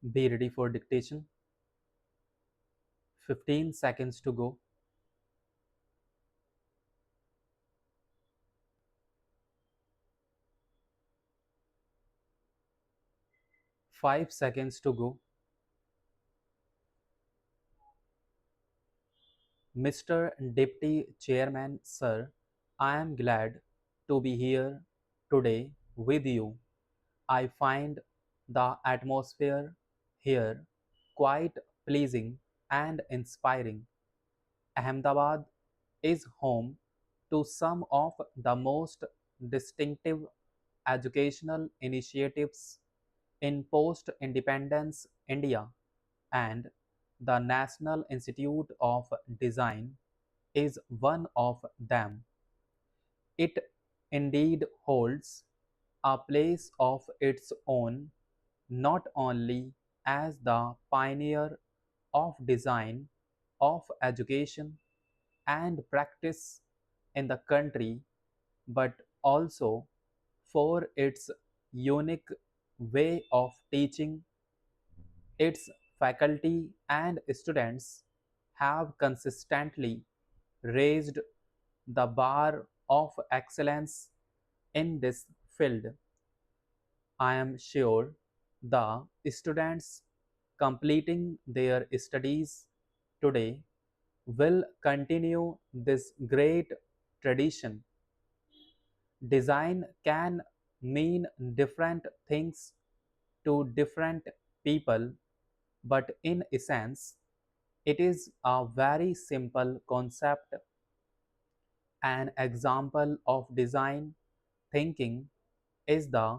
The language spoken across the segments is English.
Be ready for dictation. 15 seconds to go. 5 seconds to go. Mr. Deputy Chairman, sir, I am glad to be here today with you. I find the atmosphere here quite pleasing and inspiring. Ahmedabad is home to some of the most distinctive educational initiatives in post independence India, and the National Institute of Design is one of them. It indeed holds a place of its own, not only as the pioneer of design of education and practice in the country, but also for its unique way of teaching. Its faculty and students have consistently raised the bar of excellence in this field. I am sure the students completing their studies today will continue this great tradition. Design can mean different things to different people, but in essence, it is a very simple concept. An example of design thinking is the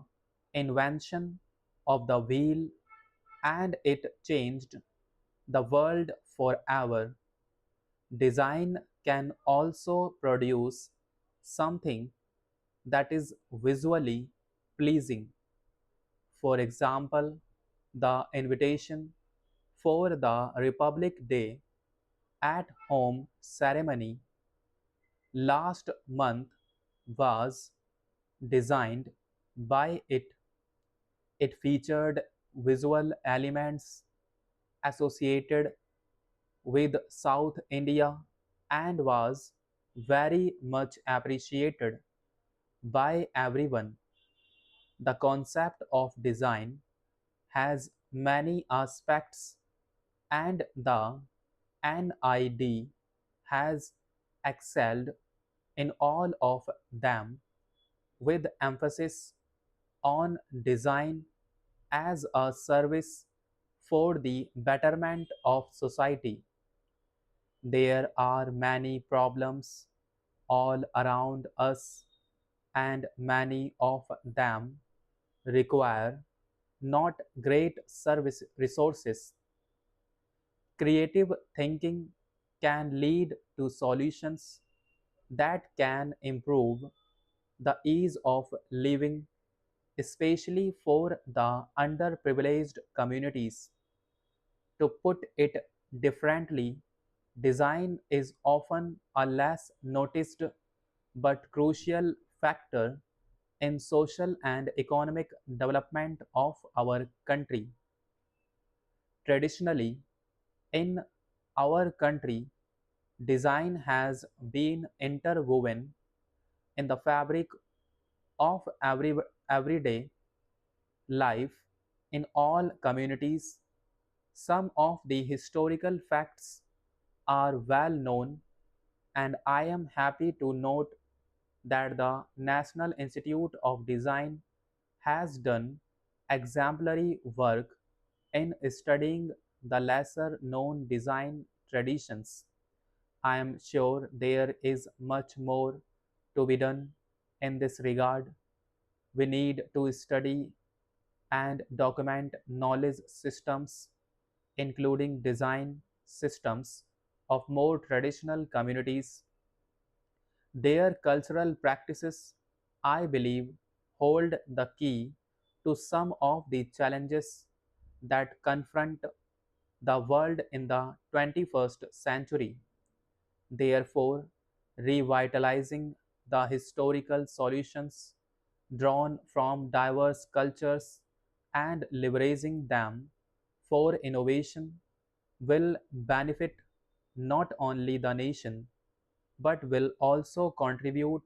invention of the wheel, and it changed the world forever. Design can also produce something that is visually pleasing. For example, the invitation for the Republic Day at home ceremony last month was designed by it. It featured visual elements associated with South India and was very much appreciated by everyone. The concept of design has many aspects, and the NID has excelled in all of them, with emphasis on design as a service for the betterment of society. There are many problems all around us, and many of them require not great service resources. Creative thinking can lead to solutions that can improve the ease of living, especially for the underprivileged communities. To put it differently, design is often a less noticed but crucial factor in social and economic development of our country. Traditionally, in our country, design has been interwoven in the fabric of everyday life in all communities. Some of the historical facts are well known, and I am happy to note that the National Institute of Design has done exemplary work in studying the lesser known design traditions. I am sure there is much more to be done in this regard. We need to study and document knowledge systems, including design systems of more traditional communities. Their cultural practices, I believe, hold the key to some of the challenges that confront the world in the 21st century. Therefore, revitalizing the historical solutions drawn from diverse cultures and leveraging them for innovation will benefit not only the nation but will also contribute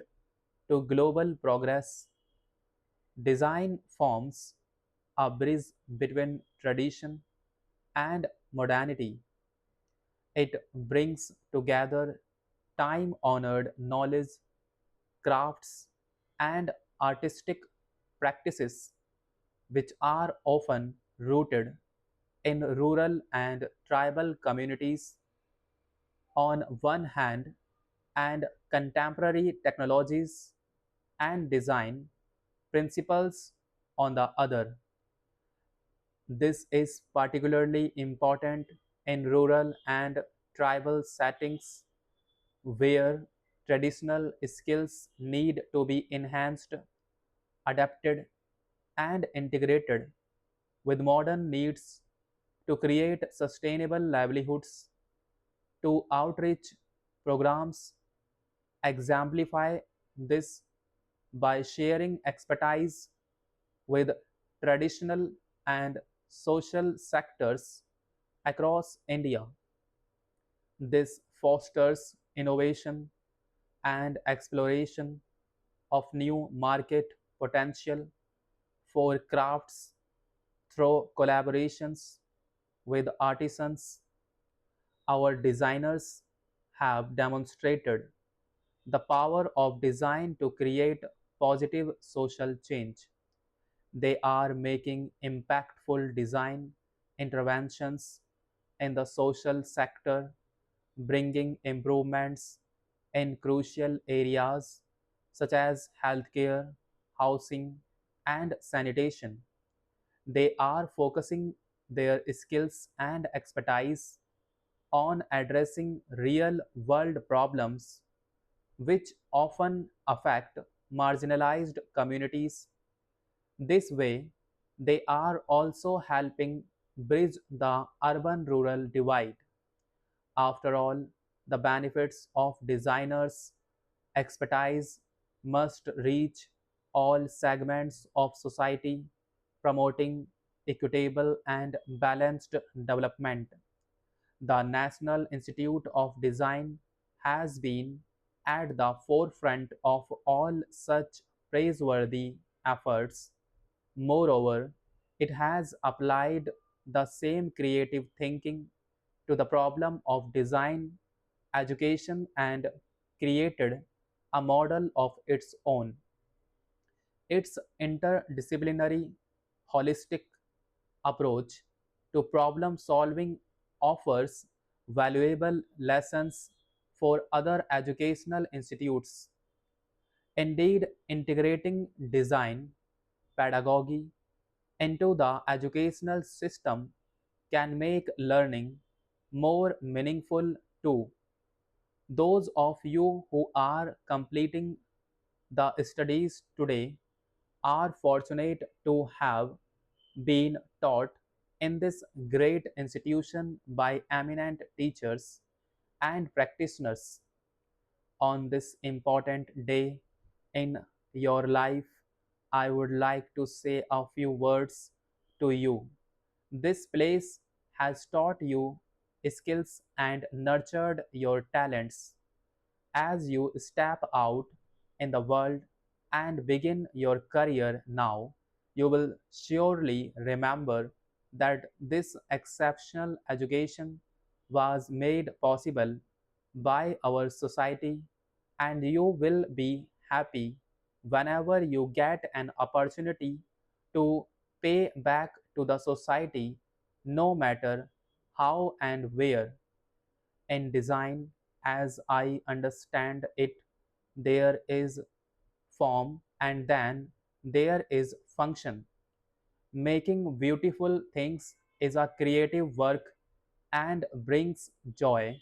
to global progress. Design forms a bridge between tradition and modernity. It brings together time honored knowledge, crafts, and artistic practices which are often rooted in rural and tribal communities on one hand and contemporary technologies and design principles on the other. This is particularly important in rural and tribal settings where traditional skills need to be enhanced, adapted, and integrated with modern needs to create sustainable livelihoods. To outreach programs exemplify this by sharing expertise with traditional and social sectors across India. This fosters innovation and exploration of new market potential for crafts through collaborations with artisans. Our designers have demonstrated the power of design to create positive social change. They are making impactful design interventions in the social sector, bringing improvements in crucial areas such as healthcare, housing, and sanitation. They are focusing their skills and expertise on addressing real world problems which often affect marginalized communities. This way, they are also helping bridge the urban rural divide. After all, the benefits of designers' expertise must reach all segments of society, promoting equitable and balanced development. The National Institute of Design has been at the forefront of all such praiseworthy efforts. Moreover, it has applied the same creative thinking to the problem of design education and created a model of its own. Its interdisciplinary, holistic approach to problem solving offers valuable lessons for other educational institutes. Indeed, integrating design pedagogy into the educational system can make learning more meaningful too. Those of you who are completing the studies today are fortunate to have been taught in this great institution by eminent teachers and practitioners. On this important day in your life, I would like to say a few words to you. This place has taught you skills and nurtured your talents. As you step out in the world and begin your career now, you will surely remember that this exceptional education was made possible by our society, and you will be happy whenever you get an opportunity to pay back to the society, no matter how and where. In design, as I understand it, there is form and then there is function. Making beautiful things is a creative work and brings joy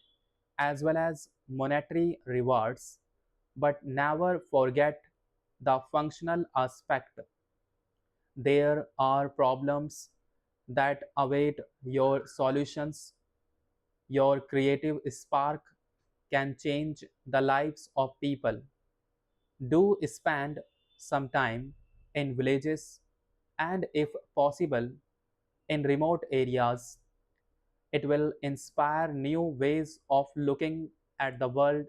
as well as monetary rewards, but never forget the functional aspect. There are problems that await your solutions. Your creative spark can change the lives of people. Do spend some time in villages and, if possible, in remote areas. It will inspire new ways of looking at the world,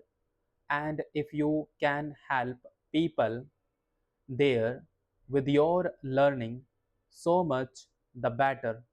and if you can help people there with your learning, so much the better.